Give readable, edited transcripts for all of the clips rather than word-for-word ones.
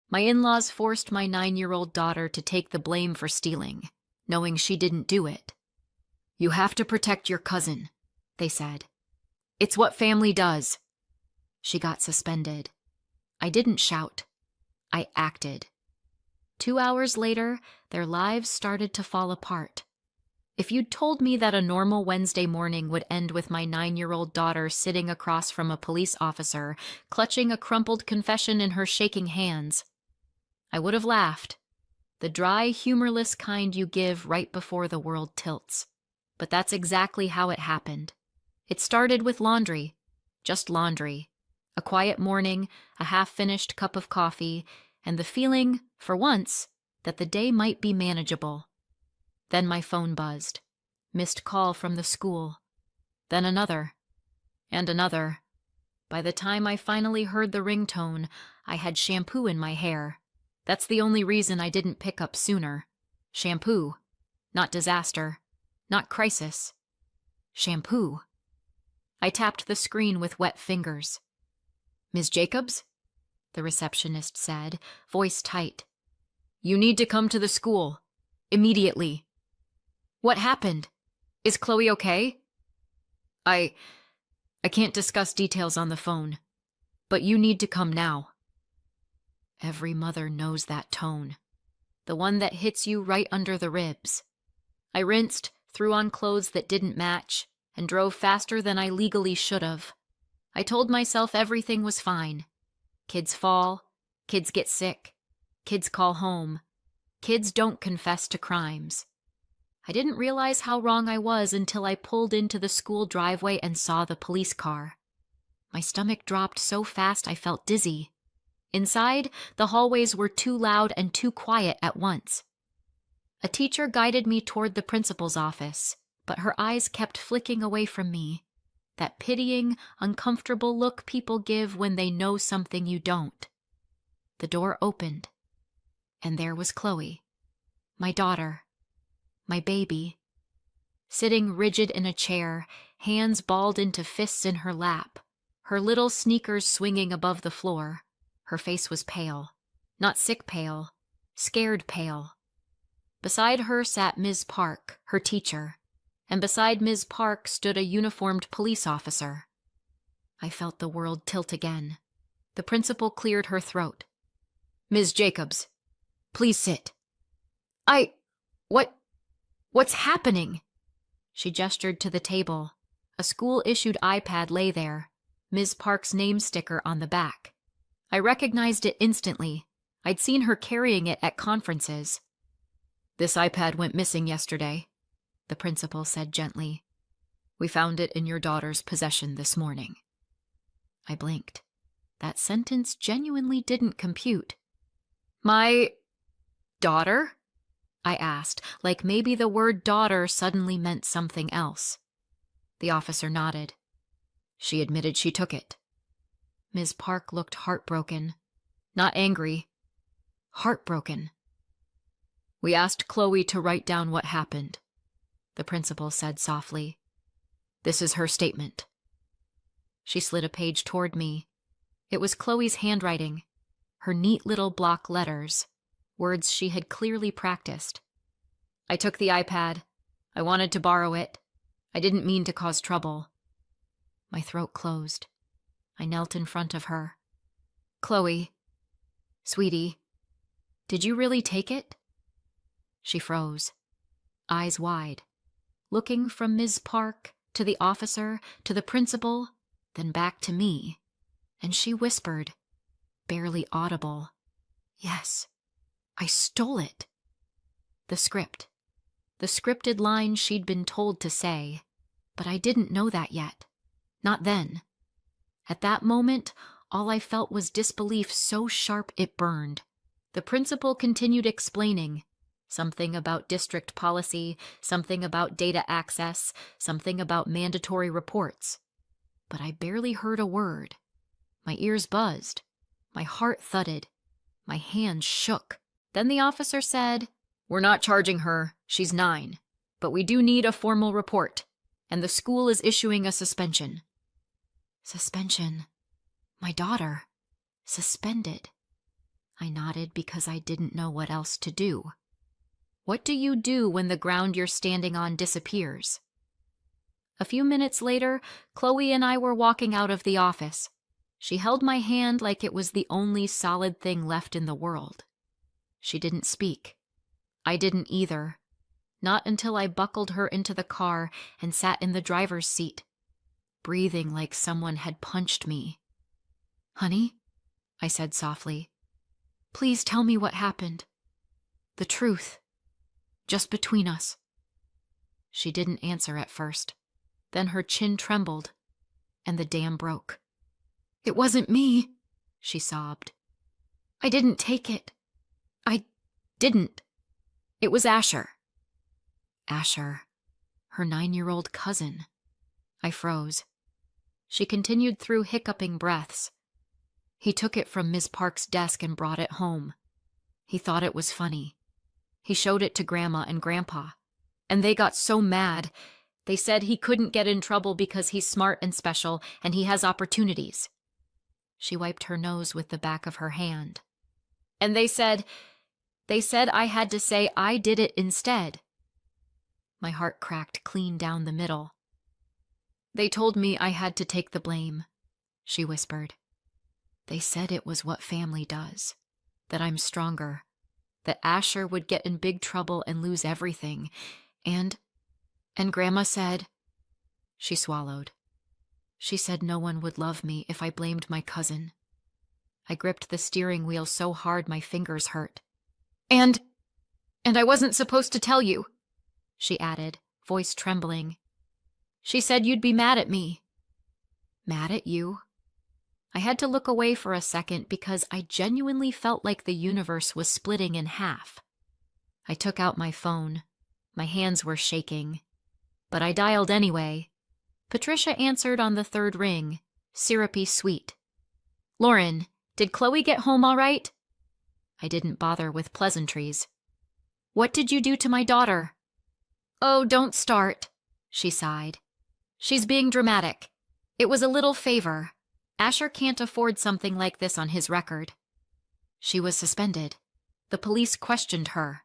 My in-laws forced my 9-year-old daughter to take the blame for stealing, knowing she didn't do it. "You have to protect your cousin," they said. "It's what family does." She got suspended. I didn't shout. I acted. 2 hours later, their lives started to fall apart. If you'd told me that a normal Wednesday morning would end with my 9-year-old daughter sitting across from a police officer, clutching a crumpled confession in her shaking hands, I would have laughed. The dry, humorless kind you give right before the world tilts. But that's exactly how it happened. It started with laundry. Just laundry. A quiet morning, a half-finished cup of coffee, and the feeling, for once, that the day might be manageable. Then my phone buzzed. Missed call from the school. Then another. And another. By the time I finally heard the ringtone, I had shampoo in my hair. That's the only reason I didn't pick up sooner. Shampoo. Not disaster. Not crisis. Shampoo. I tapped the screen with wet fingers. "Ms. Jacobs?" the receptionist said, voice tight. "You need to come to the school. Immediately." "What happened? Is Chloe okay?" I can't discuss details on the phone, but you need to come now." Every mother knows that tone. The one that hits you right under the ribs. I rinsed, threw on clothes that didn't match, and drove faster than I legally should have. I told myself everything was fine. Kids fall, kids get sick, kids call home, kids don't confess to crimes. I didn't realize how wrong I was until I pulled into the school driveway and saw the police car. My stomach dropped so fast I felt dizzy. Inside, the hallways were too loud and too quiet at once. A teacher guided me toward the principal's office, but her eyes kept flicking away from me. That pitying, uncomfortable look people give when they know something you don't. The door opened, and there was Chloe, my daughter, my baby, sitting rigid in a chair, hands balled into fists in her lap, her little sneakers swinging above the floor. Her face was pale, not sick pale, scared pale. Beside her sat Ms. Park, her teacher, and beside Ms. Park stood a uniformed police officer. I felt the world tilt again. The principal cleared her throat. "Ms. Jacobs, please sit." What's happening?" She gestured to the table. A school-issued iPad lay there, Ms. Park's name sticker on the back. I recognized it instantly. I'd seen her carrying it at conferences. "This iPad went missing yesterday," the principal said gently. "We found it in your daughter's possession this morning." I blinked. That sentence genuinely didn't compute. "My daughter?" I asked, like maybe the word daughter suddenly meant something else. The officer nodded. "She admitted she took it." Ms. Park looked heartbroken. Not angry. Heartbroken. "We asked Chloe to write down what happened," the principal said softly. "This is her statement." She slid a page toward me. It was Chloe's handwriting, her neat little block letters, words she had clearly practiced. "I took the iPad. I wanted to borrow it. I didn't mean to cause trouble." My throat closed. I knelt in front of her. "Chloe, sweetie, did you really take it?" She froze, eyes wide, looking from Ms. Park to the officer to the principal, then back to me, and she whispered, barely audible, "Yes, I stole it." The scripted line she'd been told to say, but I didn't know that yet. Not then. At that moment, all I felt was disbelief so sharp it burned. The principal continued explaining. Something about district policy, something about data access, something about mandatory reports. But I barely heard a word. My ears buzzed. My heart thudded. My hands shook. Then the officer said, "We're not charging her. She's 9. But we do need a formal report. And the school is issuing a suspension." Suspension. My daughter. Suspended. I nodded because I didn't know what else to do. What do you do when the ground you're standing on disappears? A few minutes later, Chloe and I were walking out of the office. She held my hand like it was the only solid thing left in the world. She didn't speak. I didn't either. Not until I buckled her into the car and sat in the driver's seat, breathing like someone had punched me. "Honey," I said softly, "please tell me what happened. The truth. Just between us." She didn't answer at first. Then her chin trembled, and the dam broke. "It wasn't me," she sobbed. "I didn't take it. I didn't. It was Asher." Asher, her 9-year-old cousin. I froze. She continued through hiccuping breaths. "He took it from Miss Park's desk and brought it home. He thought it was funny. He showed it to Grandma and Grandpa, and they got so mad. They said he couldn't get in trouble because he's smart and special and he has opportunities." She wiped her nose with the back of her hand. "And they said I had to say I did it instead." My heart cracked clean down the middle. "They told me I had to take the blame," she whispered. "They said it was what family does, that I'm stronger, that Asher would get in big trouble and lose everything, and Grandma said—" She swallowed. "She said no one would love me if I blamed my cousin." I gripped the steering wheel so hard my fingers hurt. And I wasn't supposed to tell you," she added, voice trembling. "She said you'd be mad at me." "Mad at you?" I had to look away for a second because I genuinely felt like the universe was splitting in half. I took out my phone. My hands were shaking. But I dialed anyway. Patricia answered on the third ring, syrupy sweet. "Lauren, did Chloe get home all right?" I didn't bother with pleasantries. "What did you do to my daughter?" "Oh, don't start," she sighed. "She's being dramatic. It was a little favor. Asher can't afford something like this on his record." She was suspended. The police questioned her.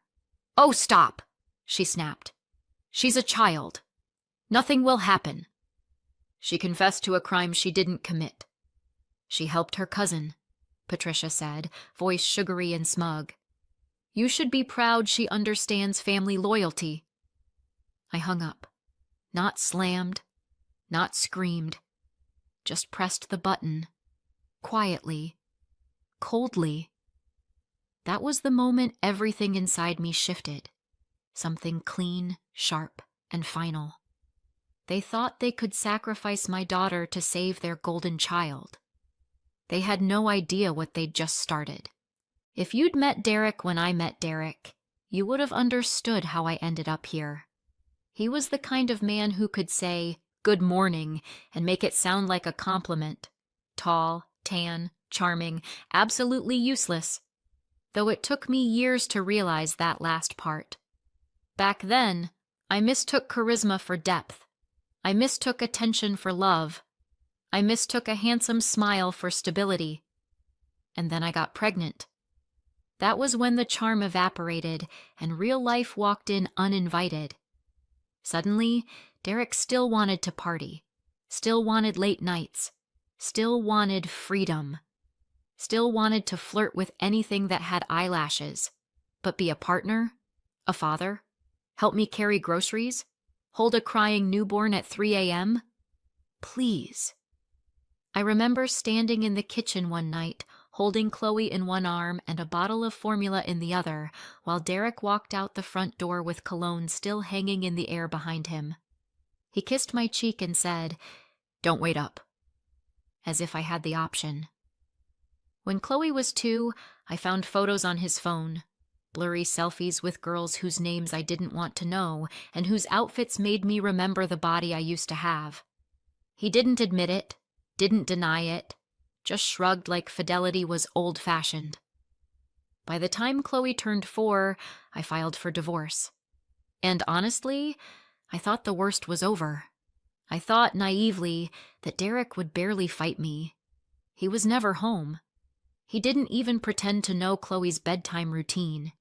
"Oh, stop," she snapped. "She's a child. Nothing will happen." She confessed to a crime she didn't commit. "She helped her cousin," Patricia said, voice sugary and smug. "You should be proud she understands family loyalty." I hung up. Not slammed, not screamed. Just pressed the button. Quietly. Coldly. That was the moment everything inside me shifted. Something clean, sharp, and final. They thought they could sacrifice my daughter to save their golden child. They had no idea what they'd just started. If you'd met Derek when I met Derek, you would have understood how I ended up here. He was the kind of man who could say, "Good morning," and make it sound like a compliment. Tall, tan, charming, absolutely useless. Though it took me years to realize that last part. Back then, I mistook charisma for depth. I mistook attention for love. I mistook a handsome smile for stability. And then I got pregnant. That was when the charm evaporated and real life walked in uninvited. Suddenly, Derek still wanted to party, still wanted late nights, still wanted freedom, still wanted to flirt with anything that had eyelashes, but be a partner, a father, help me carry groceries, hold a crying newborn at 3 a.m. Please. I remember standing in the kitchen one night, holding Chloe in one arm and a bottle of formula in the other, while Derek walked out the front door with cologne still hanging in the air behind him. He kissed my cheek and said, "Don't wait up," as if I had the option. When Chloe was 2, I found photos on his phone, blurry selfies with girls whose names I didn't want to know and whose outfits made me remember the body I used to have. He didn't admit it, didn't deny it, just shrugged like fidelity was old-fashioned. By the time Chloe turned 4, I filed for divorce. And honestly, I thought the worst was over. I thought, naively, that Derek would barely fight me. He was never home. He didn't even pretend to know Chloe's bedtime routine.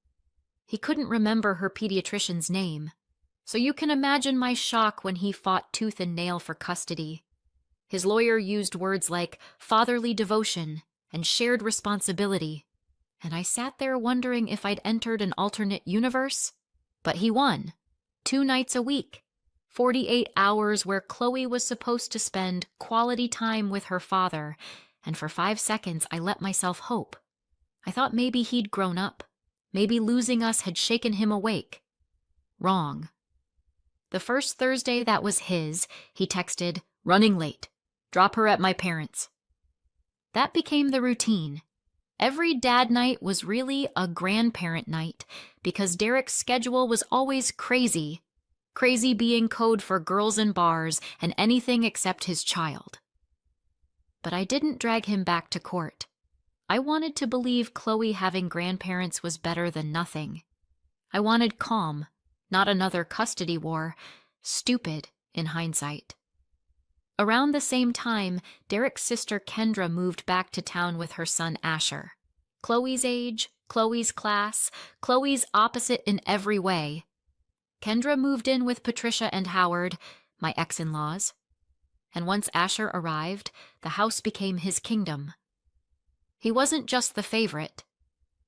He couldn't remember her pediatrician's name. So you can imagine my shock when he fought tooth and nail for custody. His lawyer used words like fatherly devotion and shared responsibility, and I sat there wondering if I'd entered an alternate universe. But he won. 2 nights a week. 48 hours where Chloe was supposed to spend quality time with her father, and for 5 seconds I let myself hope. I thought maybe he'd grown up. Maybe losing us had shaken him awake. Wrong. The first Thursday that was his, he texted, "Running late. Drop her at my parents'." That became the routine. Every dad night was really a grandparent night because Derek's schedule was always crazy. Crazy being code for girls and bars and anything except his child. But I didn't drag him back to court. I wanted to believe Chloe having grandparents was better than nothing. I wanted calm, not another custody war. Stupid, in hindsight. Around the same time, Derek's sister Kendra moved back to town with her son Asher. Chloe's age, Chloe's class, Chloe's opposite in every way. Kendra moved in with Patricia and Howard, my ex-in-laws. And once Asher arrived, the house became his kingdom. He wasn't just the favorite.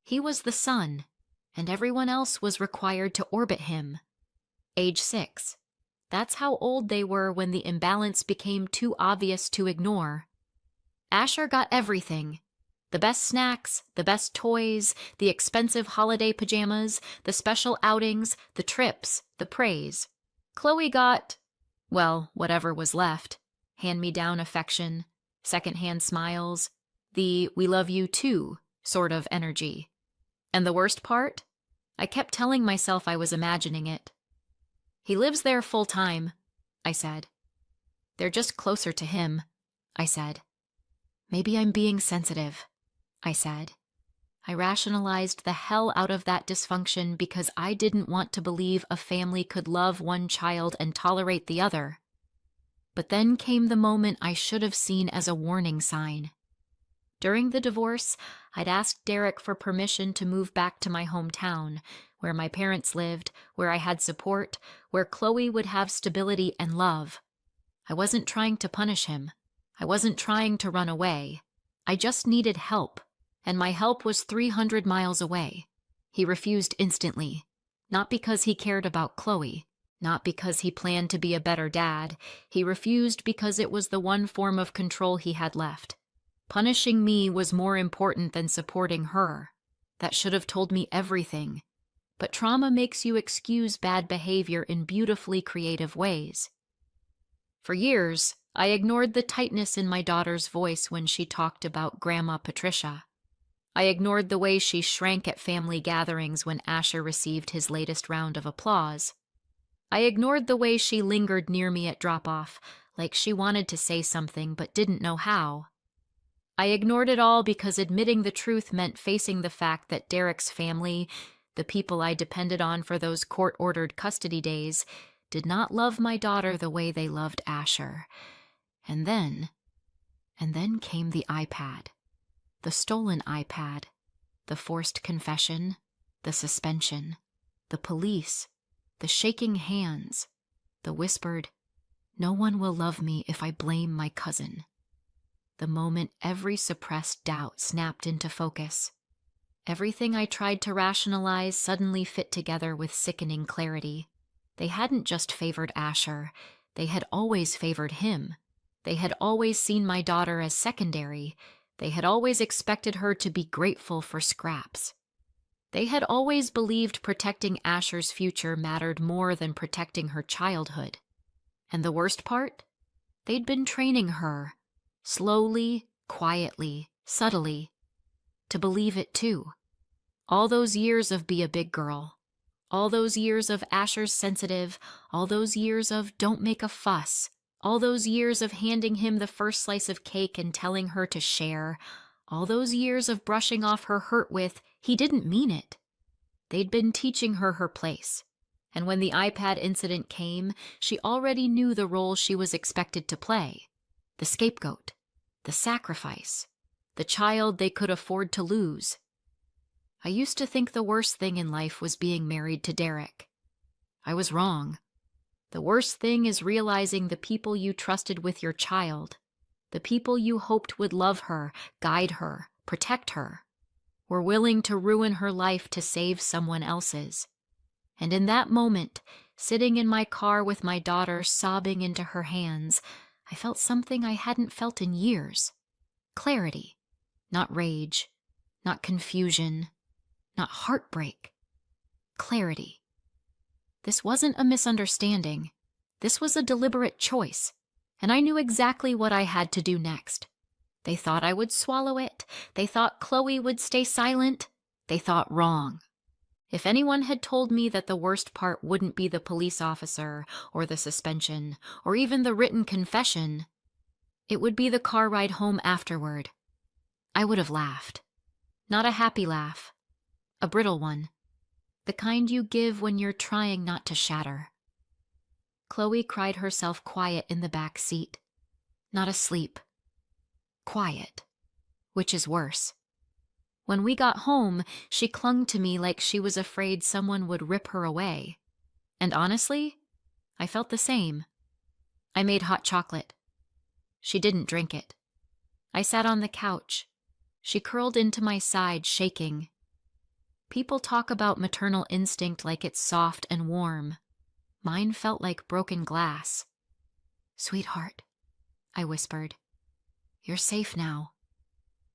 He was the son, and everyone else was required to orbit him. Age 6. That's how old they were when the imbalance became too obvious to ignore. Asher got everything. The best snacks, the best toys, the expensive holiday pajamas, the special outings, the trips, the praise. Chloe got, well, whatever was left. Hand-me-down affection, second-hand smiles, the "we love you too" sort of energy. And the worst part? I kept telling myself I was imagining it. "He lives there full-time," I said. "They're just closer to him," I said. "Maybe I'm being sensitive," I said. I rationalized the hell out of that dysfunction because I didn't want to believe a family could love one child and tolerate the other. But then came the moment I should have seen as a warning sign. During the divorce, I'd asked Derek for permission to move back to my hometown, where my parents lived, where I had support, where Chloe would have stability and love. I wasn't trying to punish him. I wasn't trying to run away. I just needed help, and my help was 300 miles away. He refused instantly, not because he cared about Chloe, not because he planned to be a better dad. He refused because it was the one form of control he had left. Punishing me was more important than supporting her. That should have told me everything. But trauma makes you excuse bad behavior in beautifully creative ways. For years, I ignored the tightness in my daughter's voice when she talked about Grandma Patricia. I ignored the way she shrank at family gatherings when Asher received his latest round of applause. I ignored the way she lingered near me at drop-off, like she wanted to say something but didn't know how. I ignored it all because admitting the truth meant facing the fact that Derek's family, the people I depended on for those court-ordered custody days, did not love my daughter the way they loved Asher. And then came the iPad. The stolen iPad. The forced confession. The suspension. The police. The shaking hands. The whispered, "No one will love me if I blame my cousin." The moment every suppressed doubt snapped into focus. Everything I tried to rationalize suddenly fit together with sickening clarity. They hadn't just favored Asher. They had always favored him. They had always seen my daughter as secondary. They had always expected her to be grateful for scraps. They had always believed protecting Asher's future mattered more than protecting her childhood. And the worst part? They'd been training her, slowly, quietly, subtly, to believe it too. All those years of be a big girl. All those years of Asher's sensitive. All those years of don't make a fuss. All those years of handing him the first slice of cake and telling her to share. All those years of brushing off her hurt with, he didn't mean it. They'd been teaching her her place. And when the iPad incident came, she already knew the role she was expected to play. The scapegoat. The sacrifice. the child they could afford to lose. I used to think the worst thing in life was being married to Derek. I was wrong. The worst thing is realizing the people you trusted with your child, the people you hoped would love her, guide her, protect her, were willing to ruin her life to save someone else's. And in that moment, sitting in my car with my daughter sobbing into her hands, I felt something I hadn't felt in years. Clarity, not rage, not confusion, not heartbreak. Clarity. This wasn't a misunderstanding. This was a deliberate choice, and I knew exactly what I had to do next. They thought I would swallow it. They thought Chloe would stay silent. They thought wrong. If anyone had told me that the worst part wouldn't be the police officer, or the suspension, or even the written confession, it would be the car ride home afterward, I would have laughed. Not a happy laugh. A brittle one. The kind you give when you're trying not to shatter. Chloe cried herself quiet in the back seat. Not asleep. Quiet. Which is worse. When we got home, she clung to me like she was afraid someone would rip her away. And honestly, I felt the same. I made hot chocolate. She didn't drink it. I sat on the couch. She curled into my side, shaking. People talk about maternal instinct like it's soft and warm. Mine felt like broken glass. "Sweetheart," I whispered, "you're safe now.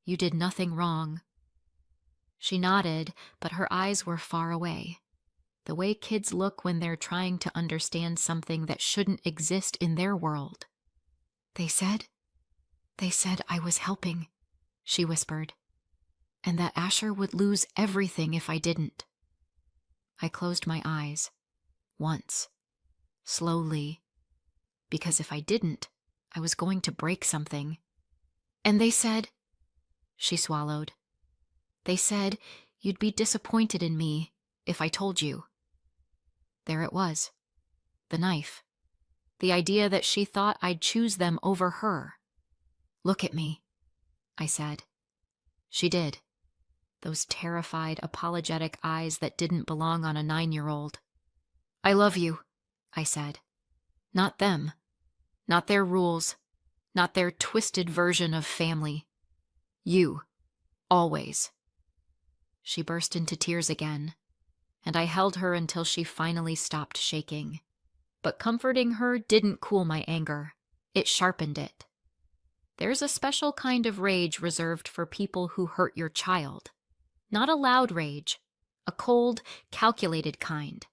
You did nothing wrong." She nodded, but her eyes were far away, the way kids look when they're trying to understand something that shouldn't exist in their world. They said I was helping," she whispered, "and that Asher would lose everything if I didn't." I closed my eyes. Once. Slowly. Because if I didn't, I was going to break something. "And they said," she swallowed, "they said you'd be disappointed in me if I told you." There it was. The knife. The idea that she thought I'd choose them over her. "Look at me," I said. She did. Those terrified, apologetic eyes that didn't belong on a 9-year-old. "I love you," I said. Not them. Not their rules. Not their twisted version of family. You. Always. She burst into tears again, and I held her until she finally stopped shaking. But comforting her didn't cool my anger. It sharpened it. There's a special kind of rage reserved for people who hurt your child. Not a loud rage, a cold, calculated kind.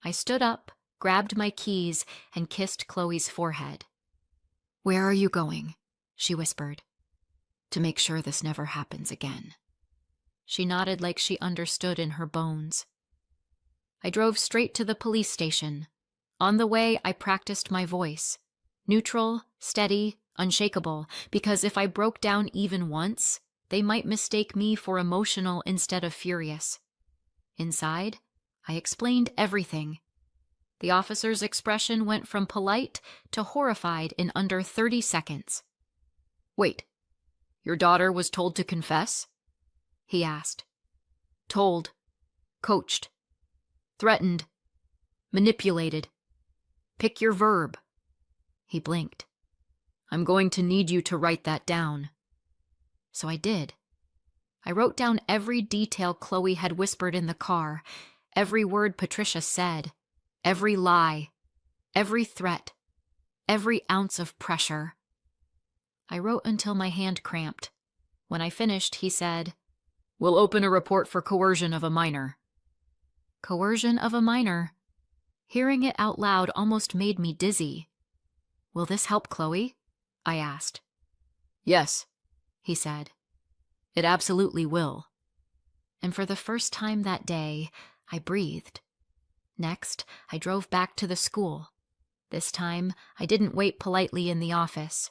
I stood up, grabbed my keys, and kissed Chloe's forehead. "Where are you going?" she whispered. "To make sure this never happens again." She nodded like she understood in her bones. I drove straight to the police station. On the way, I practiced my voice. Neutral, steady, unshakable, because if I broke down even once, they might mistake me for emotional instead of furious. Inside, I explained everything. The officer's expression went from polite to horrified in under 30 seconds. "Wait, your daughter was told to confess?" he asked. "Told, coached, threatened, manipulated. Pick your verb." He blinked. "I'm going to need you to write that down." So I did. I wrote down every detail Chloe had whispered in the car, every word Patricia said, every lie, every threat, every ounce of pressure. I wrote until my hand cramped. When I finished, he said, "We'll open a report for coercion of a minor." Coercion of a minor. Hearing it out loud almost made me dizzy. "Will this help Chloe?" I asked. "Yes," he said. "It absolutely will." And for the first time that day, I breathed. Next, I drove back to the school. This time, I didn't wait politely in the office.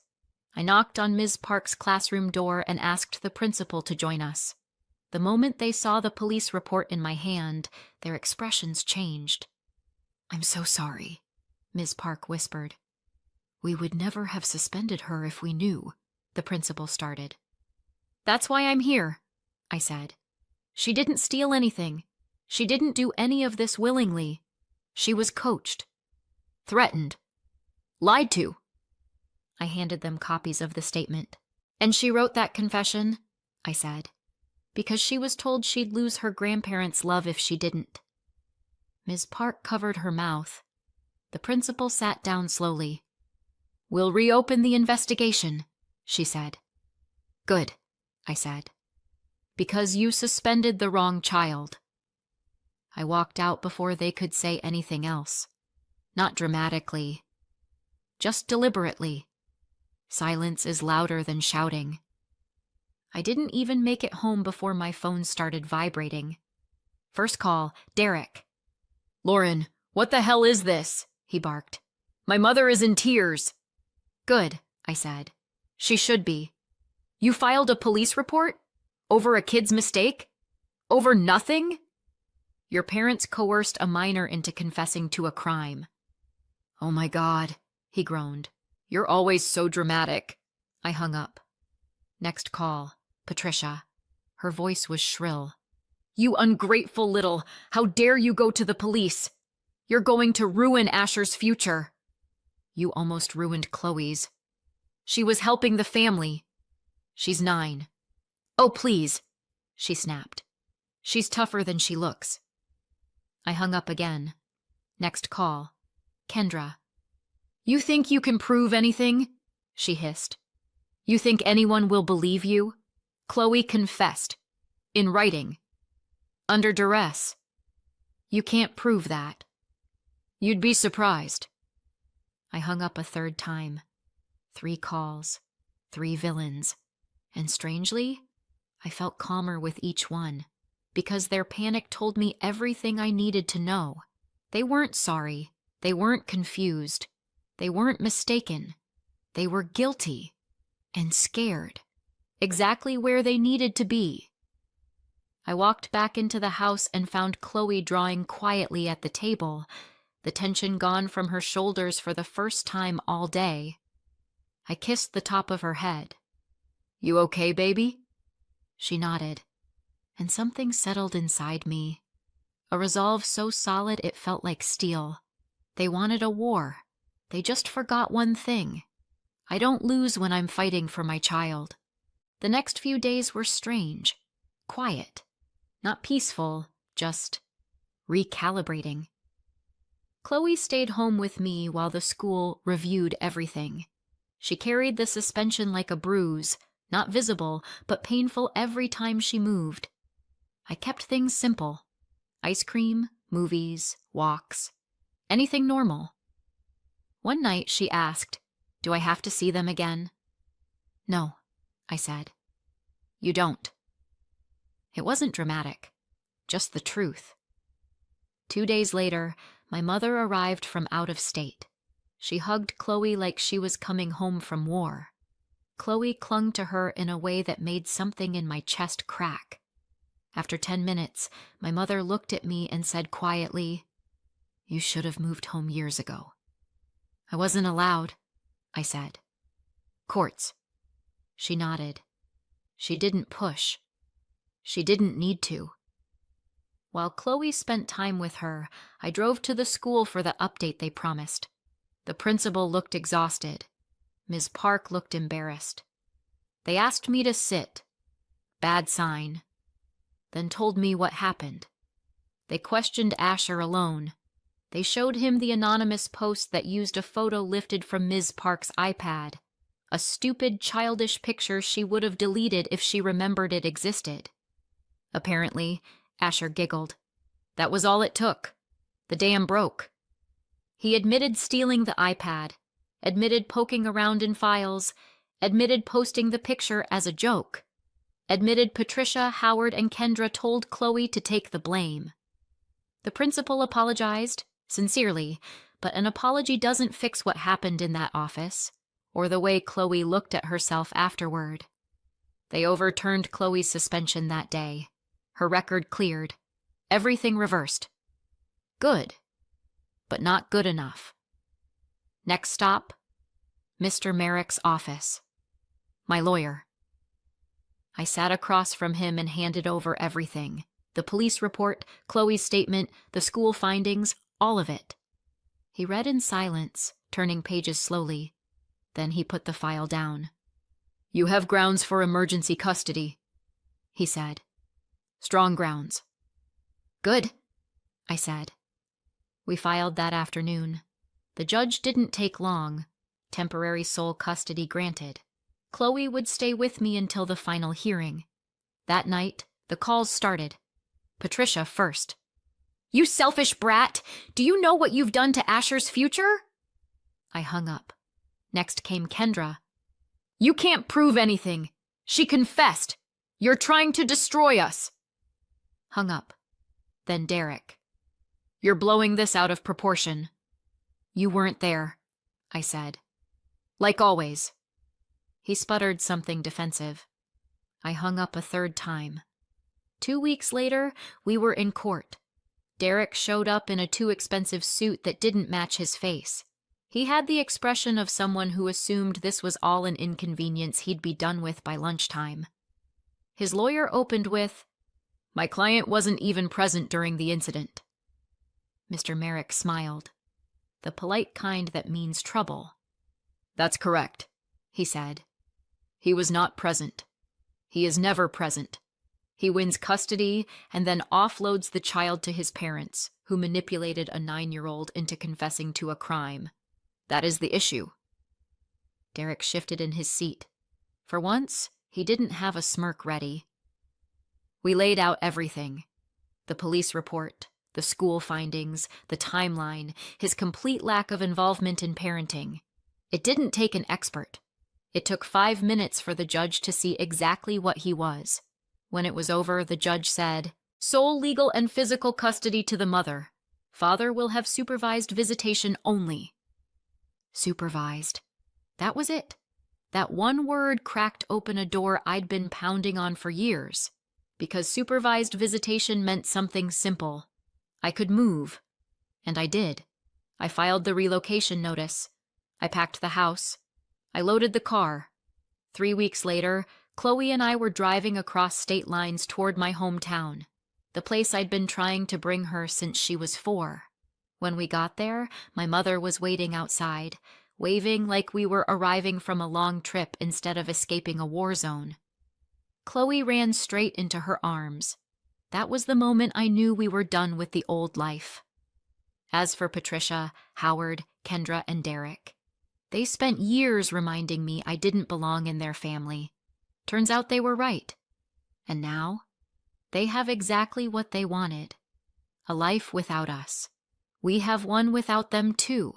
I knocked on Ms. Park's classroom door and asked the principal to join us. The moment they saw the police report in my hand, their expressions changed. "I'm so sorry," Ms. Park whispered. "We would never have suspended her if we knew," the principal started. That's why I'm here, I said. She didn't steal anything. She didn't do any of this willingly. She was coached, threatened, lied to. I handed them copies of the statement. And she wrote that confession, I said, because she was told she'd lose her grandparents' love if she didn't. Ms. Park covered her mouth. The principal sat down slowly. We'll reopen the investigation, she said. Good, I said. Because you suspended the wrong child. I walked out before they could say anything else. Not dramatically. Just deliberately. Silence is louder than shouting. I didn't even make it home before my phone started vibrating. First call, Derek. Lauren, what the hell is this? He barked. My mother is in tears. Good, I said. She should be. You filed a police report? Over a kid's mistake? Over nothing? Your parents coerced a minor into confessing to a crime. Oh my God, he groaned. You're always so dramatic. I hung up. Next call, Patricia. Her voice was shrill. You ungrateful little, how dare you go to the police? You're going to ruin Asher's future. You almost ruined Chloe's. She was helping the family. She's 9. Oh, please, she snapped. She's tougher than she looks. I hung up again. Next call, Kendra. You think you can prove anything? She hissed. You think anyone will believe you? Chloe confessed. In writing. Under duress. You can't prove that. You'd be surprised. I hung up a third time. 3 calls. 3 villains. And strangely, I felt calmer with each one, because their panic told me everything I needed to know. They weren't sorry. They weren't confused. They weren't mistaken. They were guilty and scared, exactly where they needed to be. I walked back into the house and found Chloe drawing quietly at the table, the tension gone from her shoulders for the first time all day. I kissed the top of her head. You okay, baby? She nodded, and something settled inside me. A resolve so solid it felt like steel. They wanted a war. They just forgot one thing. I don't lose when I'm fighting for my child. The next few days were strange, quiet, not peaceful, just recalibrating. Chloe stayed home with me while the school reviewed everything. She carried the suspension like a bruise, not visible, but painful every time she moved. I kept things simple. Ice cream, movies, walks, anything normal. One night she asked, Do I have to see them again? No, I said. You don't. It wasn't dramatic, just the truth. 2 days later, my mother arrived from out of state. She hugged Chloe like she was coming home from war. Chloe clung to her in a way that made something in my chest crack. After 10 minutes, my mother looked at me and said quietly, You should have moved home years ago. I wasn't allowed, I said. Courts. She nodded. She didn't push. She didn't need to. While Chloe spent time with her, I drove to the school for the update they promised. The principal looked exhausted. Ms. Park looked embarrassed. They asked me to sit. Bad sign. Then told me what happened. They questioned Asher alone. They showed him the anonymous post that used a photo lifted from Ms. Park's iPad. A stupid, childish picture she would have deleted if she remembered it existed. Apparently, Asher giggled. That was all it took. The dam broke. He admitted stealing the iPad, admitted poking around in files, admitted posting the picture as a joke, admitted Patricia, Howard, and Kendra told Chloe to take the blame. The principal apologized, sincerely, but an apology doesn't fix what happened in that office, or the way Chloe looked at herself afterward. They overturned Chloe's suspension that day. Her record cleared. Everything reversed. Good, but not good enough. Next stop, Mr. Merrick's office. My lawyer. I sat across from him and handed over everything. The police report, Chloe's statement, the school findings, all of it. He read in silence, turning pages slowly. Then he put the file down. "You have grounds for emergency custody," he said. "Strong grounds." "Good," I said. We filed that afternoon. The judge didn't take long. Temporary sole custody granted. Chloe would stay with me until the final hearing. That night, the calls started. Patricia first. "You selfish brat! Do you know what you've done to Asher's future?" I hung up. Next came Kendra. "You can't prove anything. She confessed. You're trying to destroy us." Hung up. Then Derek. "You're blowing this out of proportion." "You weren't there," I said. "Like always." He sputtered something defensive. I hung up a third time. 2 weeks later, we were in court. Derek showed up in a too expensive suit that didn't match his face. He had the expression of someone who assumed this was all an inconvenience he'd be done with by lunchtime. His lawyer opened with, "My client wasn't even present during the incident." Mr. Merrick smiled. The polite kind that means trouble. "That's correct," he said. "He was not present. He is never present. He wins custody and then offloads the child to his parents, who manipulated a 9-year-old into confessing to a crime. That is the issue." Derek shifted in his seat. For once, he didn't have a smirk ready. We laid out everything. The police report, the school findings, the timeline, his complete lack of involvement in parenting. It didn't take an expert. It took 5 minutes for the judge to see exactly what he was. When it was over, the judge said, "Sole legal and physical custody to the mother. Father will have supervised visitation only." Supervised. That was it. That one word cracked open a door I'd been pounding on for years. Because supervised visitation meant something simple. I could move. And I did. I filed the relocation notice. I packed the house. I loaded the car. 3 weeks later, Chloe and I were driving across state lines toward my hometown, the place I'd been trying to bring her since she was 4. When we got there, my mother was waiting outside, waving like we were arriving from a long trip instead of escaping a war zone. Chloe ran straight into her arms. That was the moment I knew we were done with the old life. As for Patricia, Howard, Kendra, and Derek, they spent years reminding me I didn't belong in their family. Turns out they were right. And now, they have exactly what they wanted. A life without us. We have one without them too,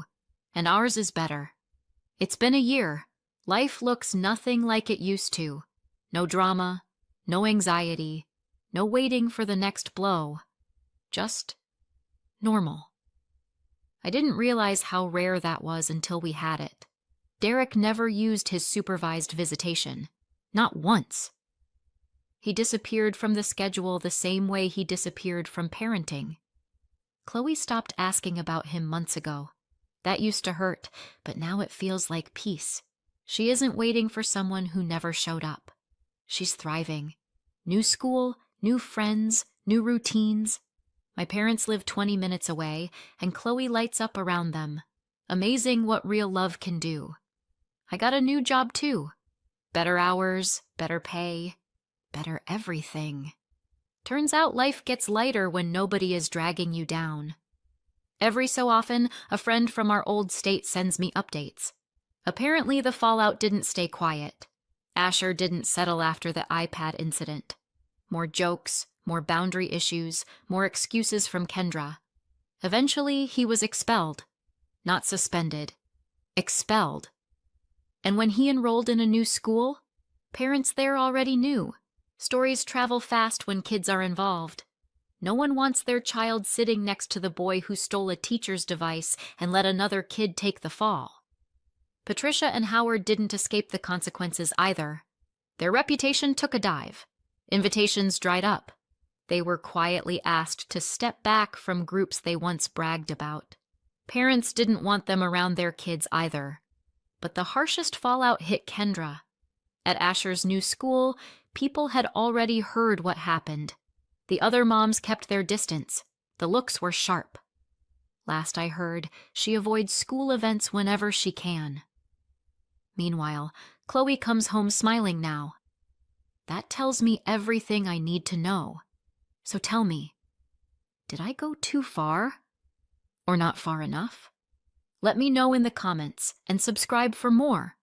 and ours is better. It's been a year. Life looks nothing like it used to. No drama, no anxiety, no waiting for the next blow. Just normal. I didn't realize how rare that was until we had it. Derek never used his supervised visitation. Not once. He disappeared from the schedule the same way he disappeared from parenting. Chloe stopped asking about him months ago. That used to hurt, but now it feels like peace. She isn't waiting for someone who never showed up. She's thriving. New school, new friends, new routines. My parents live 20 minutes away, and Chloe lights up around them. Amazing what real love can do. I got a new job too. Better hours, better pay, better everything. Turns out life gets lighter when nobody is dragging you down. Every so often, a friend from our old state sends me updates. Apparently the fallout didn't stay quiet. Asher didn't settle after the iPad incident. More jokes, more boundary issues, more excuses from Kendra. Eventually, he was expelled. Not suspended. Expelled. And when he enrolled in a new school, parents there already knew. Stories travel fast when kids are involved. No one wants their child sitting next to the boy who stole a teacher's device and let another kid take the fall. Patricia and Howard didn't escape the consequences either. Their reputation took a dive. Invitations dried up. They were quietly asked to step back from groups they once bragged about. Parents didn't want them around their kids either. But the harshest fallout hit Kendra. At Asher's new school, People had already heard what happened. The other moms kept their distance. The looks were sharp. Last I heard, she avoids school events whenever she can. Meanwhile, Chloe comes home smiling now. That tells me everything I need to know. So tell me, did I go too far? Or not far enough? Let me know in the comments and subscribe for more.